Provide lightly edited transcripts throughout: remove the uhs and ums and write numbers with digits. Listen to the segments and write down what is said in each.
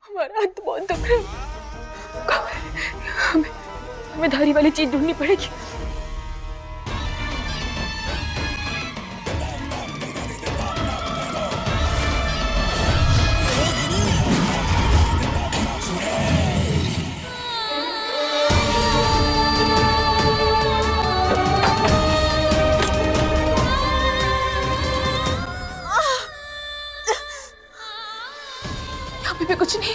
हमारा हाथ बहुत दुख रहा है। हमें धारी वाली चीज ढूंढनी पड़ेगी। यहाँ पे कुछ नहीं।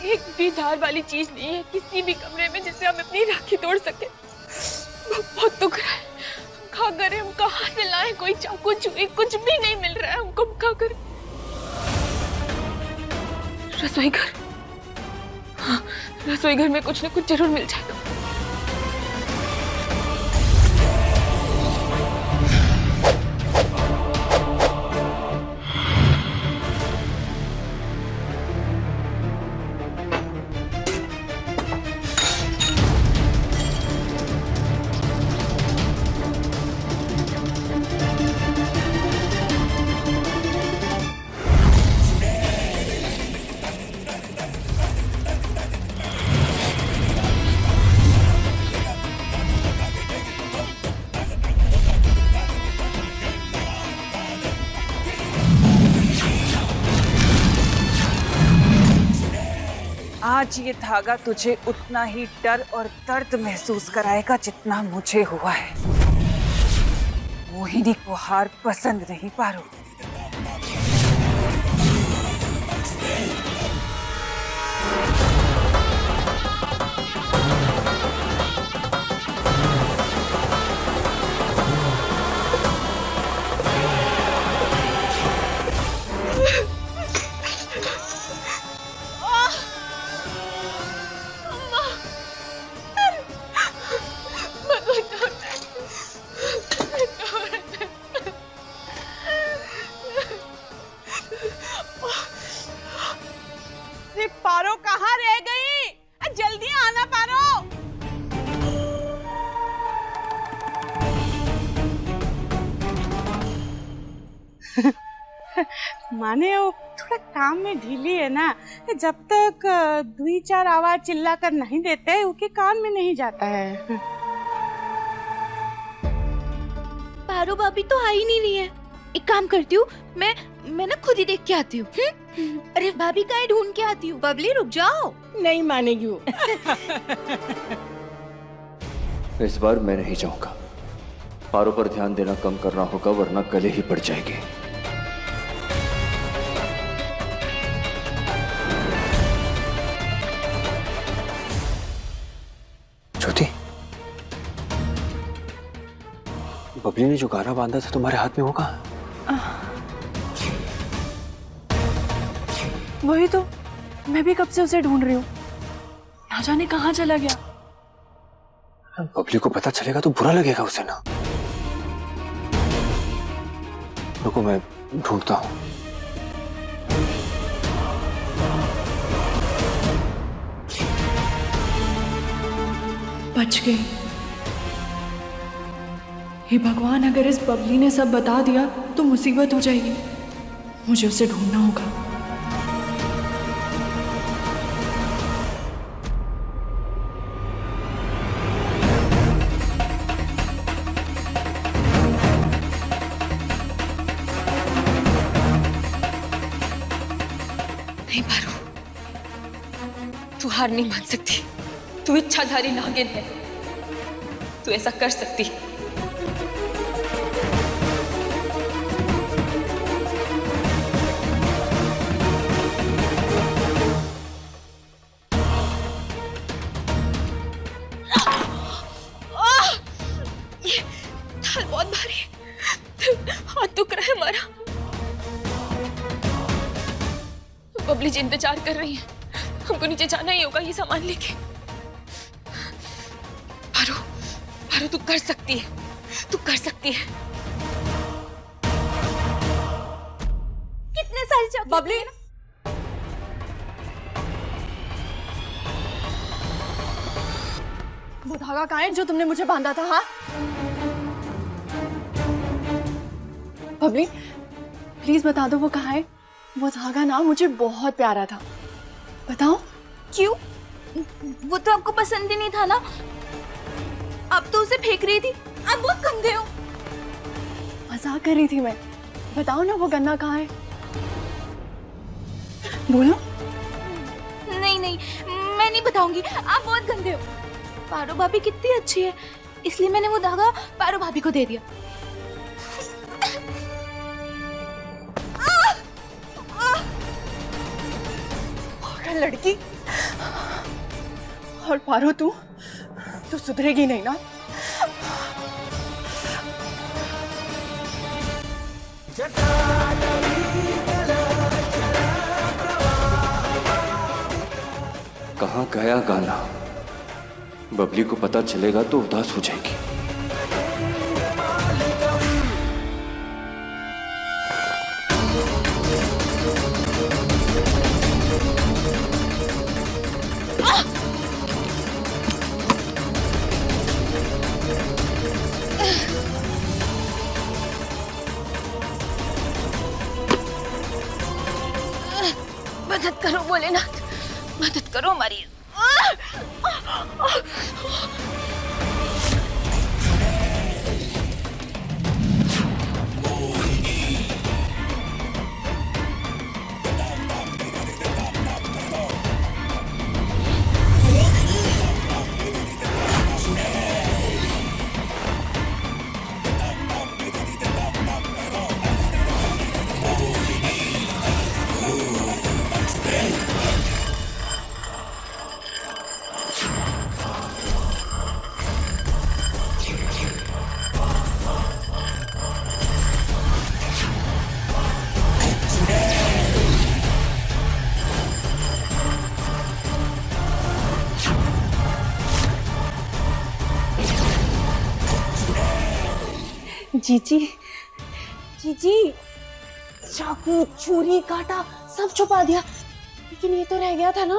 एक भी धार वाली चीज नहीं है किसी भी कमरे में जिससे हम अपनी राखी तोड़ सके। बहुत दुख रहा है। हम क्या करें, हम कहाँ से लाएं? कोई चाकू छुरी कुछ भी नहीं मिल रहा है हमको। हम क्या करें? रसोई घर, हाँ रसोई घर में कुछ न कुछ जरूर मिल जाएगा। आज ये धागा तुझे उतना ही डर और दर्द महसूस कराएगा जितना मुझे हुआ है। मोहिनी को हार पसंद नहीं पारो। पारो कहाँ रह गई? जल्दी आना पारो। माने वो थोड़ा काम में ढीली है ना, जब तक 2-4 आवाज चिल्ला कर नहीं देते उसके कान में नहीं जाता है। पारो भाभी तो आ ही नहीं रही है। एक काम करती हूँ, मैं ना खुद ही देख के आती हूँ। अरे भाभी कहीं ढूंढ के आती हूँ। बबली रुक जाओ। नहीं मानेगी वो। इस बार मैं नहीं जाऊंगा। पारो पर ध्यान देना कम करना होगा वरना गले ही पड़ जाएगी। ज्योति, बबली ने जो गाना बांधा था तुम्हारे हाथ में वो कहाँ? वही तो मैं भी कब से उसे ढूंढ रही हूँ। ना जाने कहाँ चला गया। बबली को पता चलेगा तो बुरा लगेगा उसे ना। रुको मैं ढूंढता हूँ। बच गई। हे भगवान, अगर इस बबली ने सब बता दिया तो मुसीबत हो जाएगी। मुझे उसे ढूंढना होगा। नहीं पारो, तू हार नहीं मान सकती। तू इच्छाधारी नागिन है। तू ऐसा कर सकती। हमारा। बबली जी इंतजार कर रही है, हमको नीचे जाना ही होगा ये सामान लेके। पारो, पारो तू कर सकती है, तू कर सकती है। कितने सारे चॉकलेट बबली, वो धागा कहाँ है जो तुमने मुझे बांधा था? हाँ बबली, प्लीज बता दो वो कहाँ है। वो धागा ना मुझे बहुत प्यारा था, बताओ। क्यों? वो तो आपको पसंद ही नहीं था ना, अब तो उसे फेंक रही थी। आप बहुत गंदे हो। मजाक कर रही थी मैं, बताओ ना वो गन्ना कहाँ है, बोलो। नहीं नहीं, मैं नहीं बताऊंगी, आप बहुत गंदे हो। पारो भाभी कितनी अच्छी है, इसलिए मैंने वो धागा पारो भाभी को दे दिया। और लड़की, और पारो तू सुधरेगी नहीं ना। कहाँ गया गाना? बबली को पता चलेगा तो उदास हो जाएगी। मदद करो भोलेनाथ, मदद करो हमारी। जीजी, जीजी, चाकू, छुरी, कांटा सब छुपा दिया, लेकिन ये तो रह गया था ना।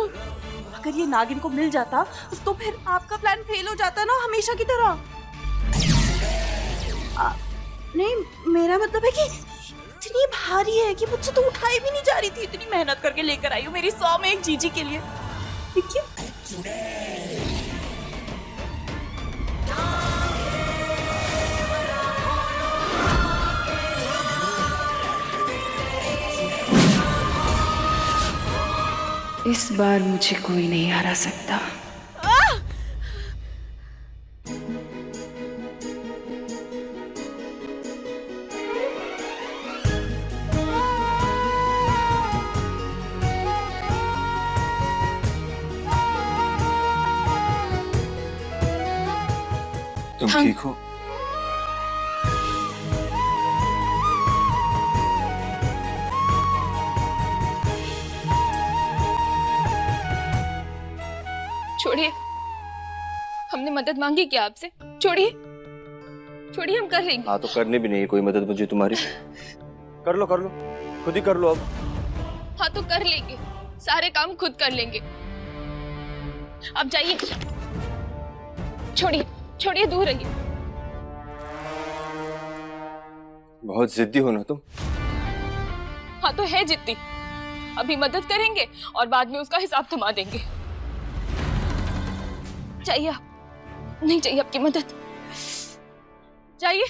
अगर ये नागिन को मिल जाता तो फिर आपका प्लान फेल हो जाता ना, हमेशा की तरह। नहीं, मेरा मतलब है कि इतनी भारी है कि मुझसे तो उठाई भी नहीं जा रही थी। इतनी मेहनत करके लेकर आई हूँ मेरी 100 में एक जीजी के लिए। इस बार मुझे कोई नहीं हरा सकता। तुम ठीक हो? छोड़िए, हमने मदद मांगी क्या आपसे? छोड़िए, छोड़िए, हम कर लेंगे। हाँ तो करनी भी नहीं है कोई मदद मुझे तुम्हारी। कर लो, खुद ही कर लो अब। हाँ तो कर लेंगे, सारे काम खुद कर लेंगे। आप जाइए, छोड़िए, छोड़िए, दूर रहिए। बहुत जिद्दी हो ना तुम। हाँ तो है जिद्दी, अभी मदद करेंगे और बाद में उसका हिसाब थमा देंगे। चाहिए आप, नहीं चाहिए आपकी मदद, चाहिए।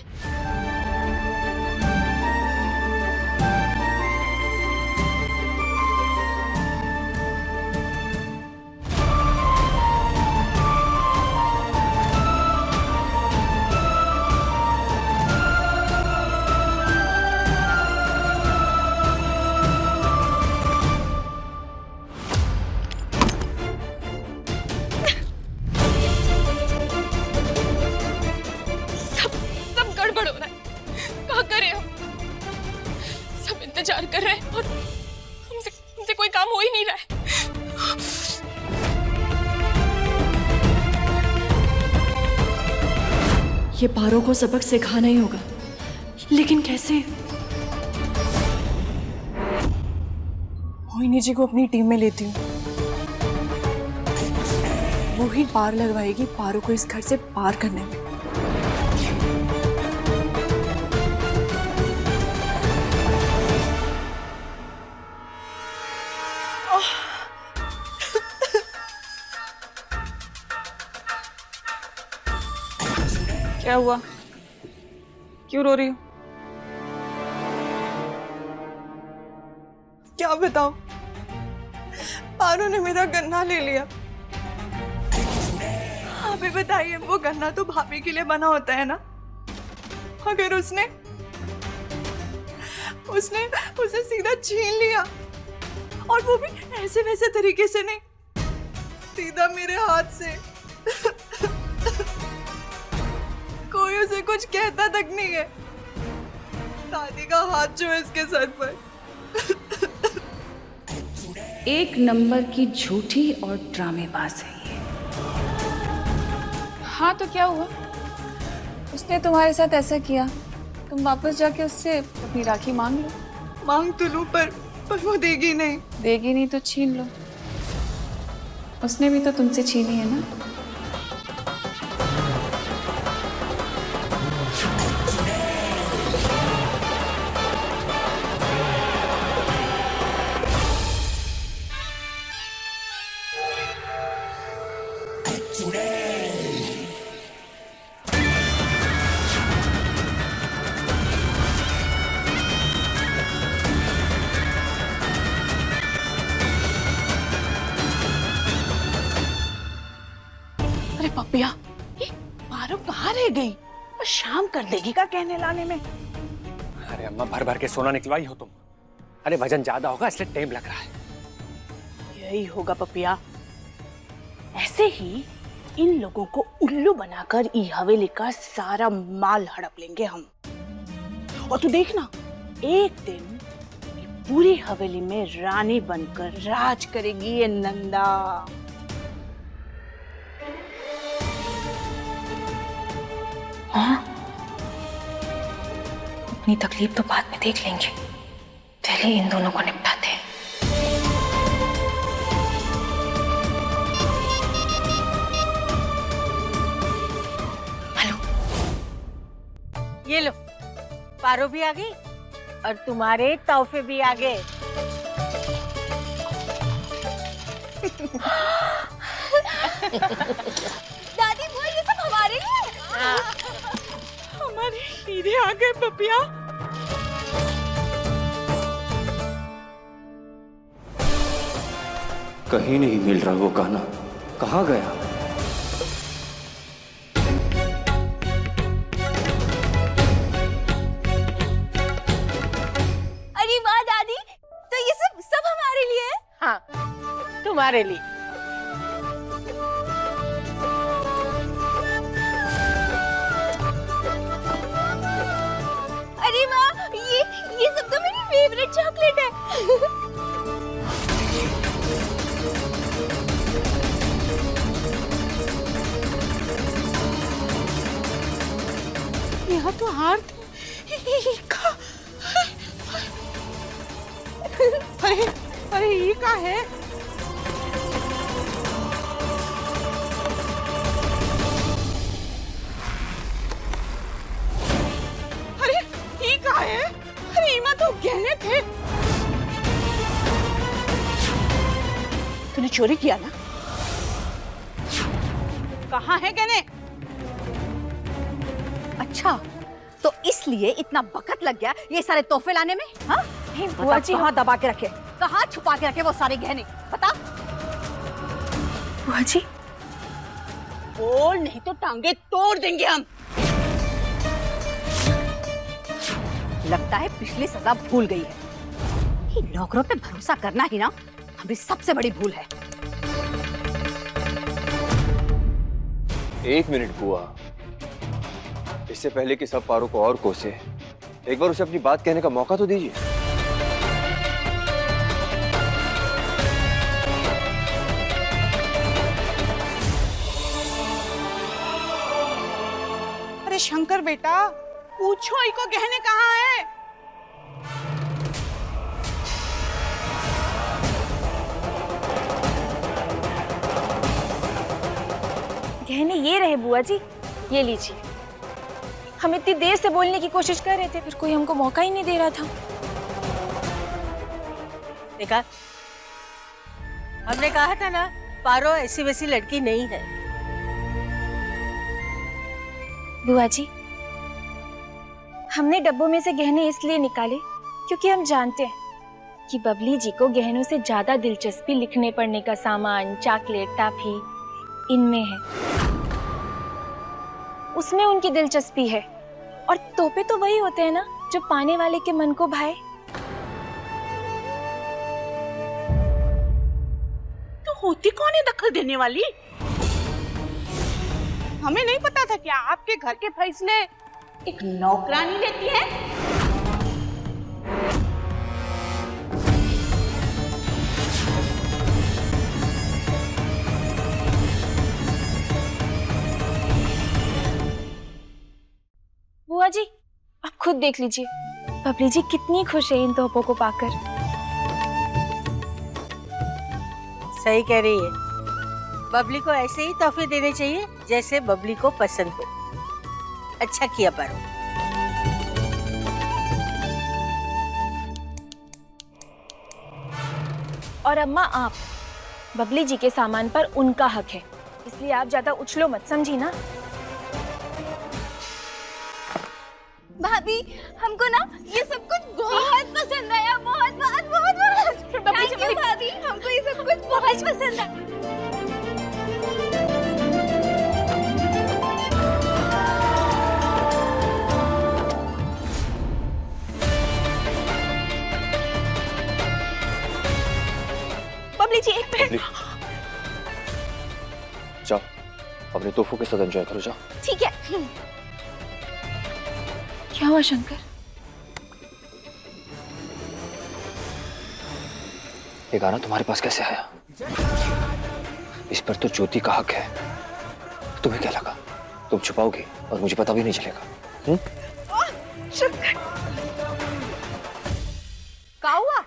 सब गड़बड़ हो अत्याचार कर रहे हैं और हमसे कोई काम हो ही नहीं रहा है। ये पारो को सबक सिखाना ही होगा, लेकिन कैसे? मोहिनी जी को अपनी टीम में लेती हूँ। वो ही पार लगवाएगी पारो को इस घर से पार करने में। क्या हुआ? क्यों रो रही हो? क्या बताऊं? पारो ने मेरा गन्ना ले लिया। आप ही बताइए, वो गन्ना तो भाभी के लिए बना होता है ना? अगर उसने उसे सीधा छीन लिया, और वो भी ऐसे वैसे तरीके से नहीं, सीधा मेरे हाथ से। कोई उसे कुछ कहता तक नहीं है। दादी का हाथ जो है इसके सर पर। एक नंबर की झूठी और ड्रामेबाज है ये। हाँ तो क्या हुआ? उसने तुम्हारे साथ ऐसा किया, तुम वापस जाके उससे अपनी राखी मांग लो। मांग तो लूं, पर वो देगी नहीं। देगी नहीं तो छीन लो। उसने भी तो तुमसे छीनी है ना। अरे पपिया, ये पारो कहाँ रह गई? और शाम कर देगी का कहने लाने में। अरे अम्मा, भर भर के सोना निकलवाई हो तुम। अरे वजन ज्यादा होगा इसलिए टाइम लग रहा है। यही होगा पपिया। ऐसे ही इन लोगों को उल्लू बनाकर ई हवेली का सारा माल हड़प लेंगे हम। और तू देखना, एक दिन ये पूरी हवेली में रानी बनकर राज करेगी ये नंदा। हाँ, अपनी तकलीफ तो बाद में देख लेंगे, पहले इन दोनों को निपटाते हैं। हेलो, ये लो, पारो भी आ गई और तुम्हारे तोहफे भी आ गए। दादी वो ये सब हमारे लिए है। हमारे हीरे आ गए पपिया। कहीं नहीं मिल रहा वो गाना, कहाँ गया? अरे वाह दादी, तो ये सब हमारे लिए है। हाँ, तुम्हारे लिए। अरे वाह, ये सब तो मेरी फेवरेट चॉकलेट है। यहाँ तो हार थी। अरे अरे ये क्या है? अरे ये क्या है? अरे इमा तो गहने थे। तूने चोरी किया ना? कहाँ है गहने? अच्छा, तो इसलिए इतना वक्त लग गया ये सारे तोहफे लाने में? हाँ? बुआ जी, कहाँ दबा के रखे, कहाँ छुपा के रखे वो सारे गहने? बता। बुआ जी, बोल, नहीं तो टांगे तोड़ देंगे हम। लगता है पिछली सजा भूल गई है। ये नौकरों पे भरोसा करना ही ना हमारी सबसे बड़ी भूल है। 1 मिनट बुआ, इससे पहले कि सब पारो को और कोसे, एक बार उसे अपनी बात कहने का मौका तो दीजिए। अरे शंकर बेटा, पूछो इको गहने कहाँ है? गहने ये रहे बुआ जी, ये लीजिए। हम इतनी देर से बोलने की कोशिश कर रहे थे, फिर कोई हमको मौका ही नहीं दे रहा था। देखा, हमने कहा था ना, पारो ऐसी वैसी लड़की नहीं है। बुआ जी, हमने डब्बों में से गहने इसलिए निकाले क्योंकि हम जानते हैं कि बबली जी को गहनों से ज्यादा दिलचस्पी लिखने पढ़ने का सामान, चॉकलेट, टॉफी इनमें है। उसमें उनकी दिलचस्पी है। और तोहफे तो वही होते हैं ना जो पाने वाले के मन को भाए। तो होती कौन है दखल देने वाली? हमें नहीं पता था क्या आपके घर के फैसले एक नौकरानी लेती है? बुआ जी, आप खुद देख लीजिए, बबली जी कितनी खुश है इन तोहफों को पाकर। सही कह रही है। बबली को ऐसे ही तोहफे देने चाहिए जैसे बबली को पसंद हो। अच्छा किया पारो। और अम्मा, आप बबली जी के सामान पर उनका हक है, इसलिए आप ज्यादा उछलो मत, समझी ना? भाभी, हमको ना ये सब कुछ बहुत पसंद आया, बहुत बहुत बहुत बहुत। थैंक यू भाभी, हमको ये सब कुछ बहुत पसंद आया। बबली जी, एक मिनट। जाओ, अपने तोहफों के साथ एंजॉय करो, जाओ। ठीक है। क्या हुआ शंकर? ये गाना तुम्हारे पास कैसे आया? इस पर तो ज्योति का हक है। तुम्हें क्या लगा तुम छुपाओगे और मुझे पता भी नहीं चलेगा? शंकर, क्या हुआ?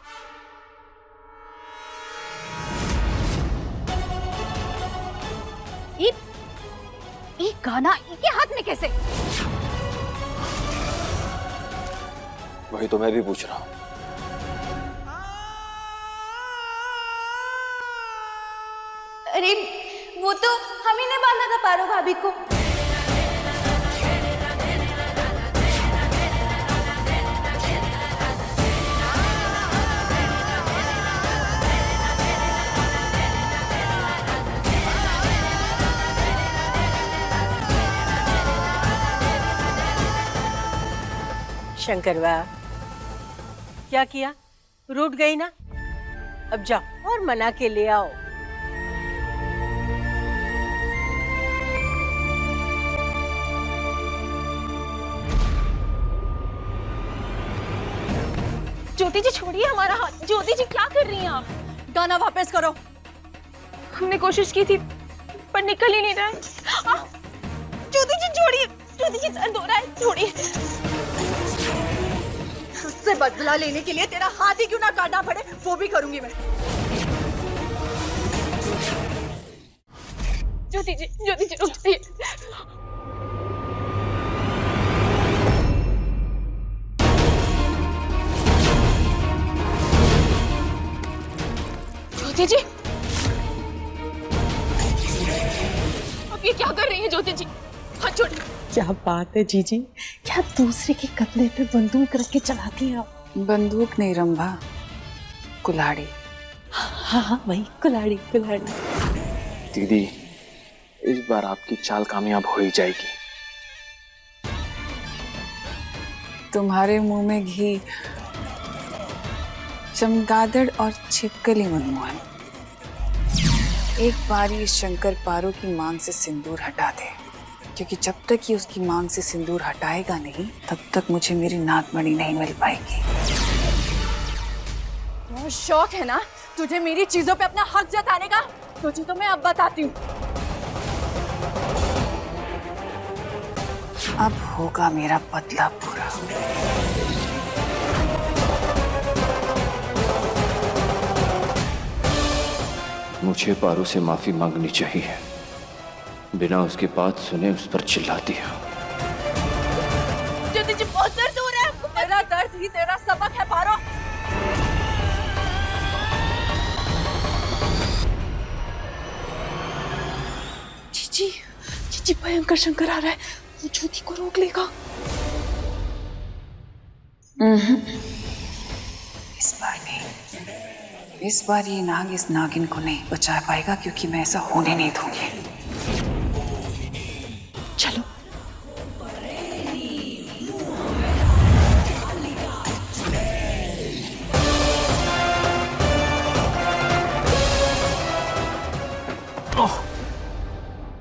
ये गाना इनके हाथ में कैसे? वही तो मैं भी पूछ रहा हूँ। अरे वो तो हम ही ने बांधा था पारो भाभी को। शंकर वाह, क्या किया? रूठ गई ना? अब जाओ और मना के ले आओ। ज्योति जी छोड़िए हमारा हाथ। ज्योति जी क्या कर रही हैं आप? गाना वापस करो। हमने कोशिश की थी पर निकल ही नहीं रहा है। ज्योति जी छोड़िए, ज्योति जी दर्द हो रहा है, छोड़िए। उससे बदला लेने के लिए तेरा हाथ ही क्यों ना काटना पड़े, वो भी करूंगी मैं। ज्योति जी रुक जाइए। ज्योति जी, अब ये क्या कर रही हैं ज्योति जी? हाथ छोड़िए। क्या बात है जीजी, क्या दूसरे के कत्ले पे बंदूक रख के चलाती हैं आप? बंदूक नहीं रंभा, कुल्हाड़ी। हाँ हाँ वही, कुल्हाड़ी कुल्हाड़ी। दीदी, इस बार आपकी चाल कामयाब हो ही जाएगी। तुम्हारे मुंह में घी, चमगादड़ और छिपकली मनमोहन। एक बार ये शंकर पारो की मांग से सिंदूर हटा दे, क्योंकि जब तक ये उसकी मांग से सिंदूर हटाएगा नहीं तब तक मुझे मेरी नागमणि नहीं मिल पाएगी। बहुत शौक है ना तुझे मेरी चीजों पे अपना हक जताने का? तुझे तो मैं अब बताती हूँ। अब होगा मेरा बदला पूरा। मुझे पारो से माफी मांगनी चाहिए। बिना उसकी बात सुने उस पर चिल्ला दिया। ज्योति जी बहुत दर्द हो रहा है हमको। मेरा दर्द ही तेरा सबक है पारो। जीजी, जीजी भयंकर शंकर आ रहा है, वो ज्योति को रोक लेगा। इस बार नहीं, इस बार ये नाग इस नागिन को नहीं बचा पाएगा, क्योंकि मैं ऐसा होने नहीं दूंगी। चलो।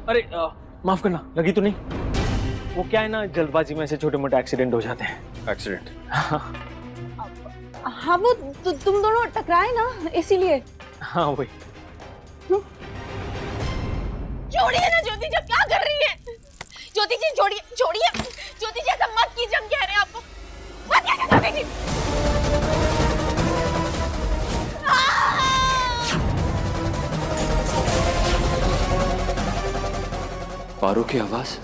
अरे माफ करना, लगी तो नहीं? वो क्या है ना, जल्दबाजी में ऐसे छोटे मोटे एक्सीडेंट हो जाते हैं। एक्सीडेंट? हाँ वो तुम दोनों टकराए ना, इसीलिए। हाँ वही। छोड़िए ना ज्योति जी, क्या कर रही है? ज्योति जी छोड़िए, छोड़िए ज्योति जी, ऐसा मत कीजिए, हम कह रहे हैं आपको मत कीजिए ज्योति जी। पारो की आवाज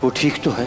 वो ठीक तो है?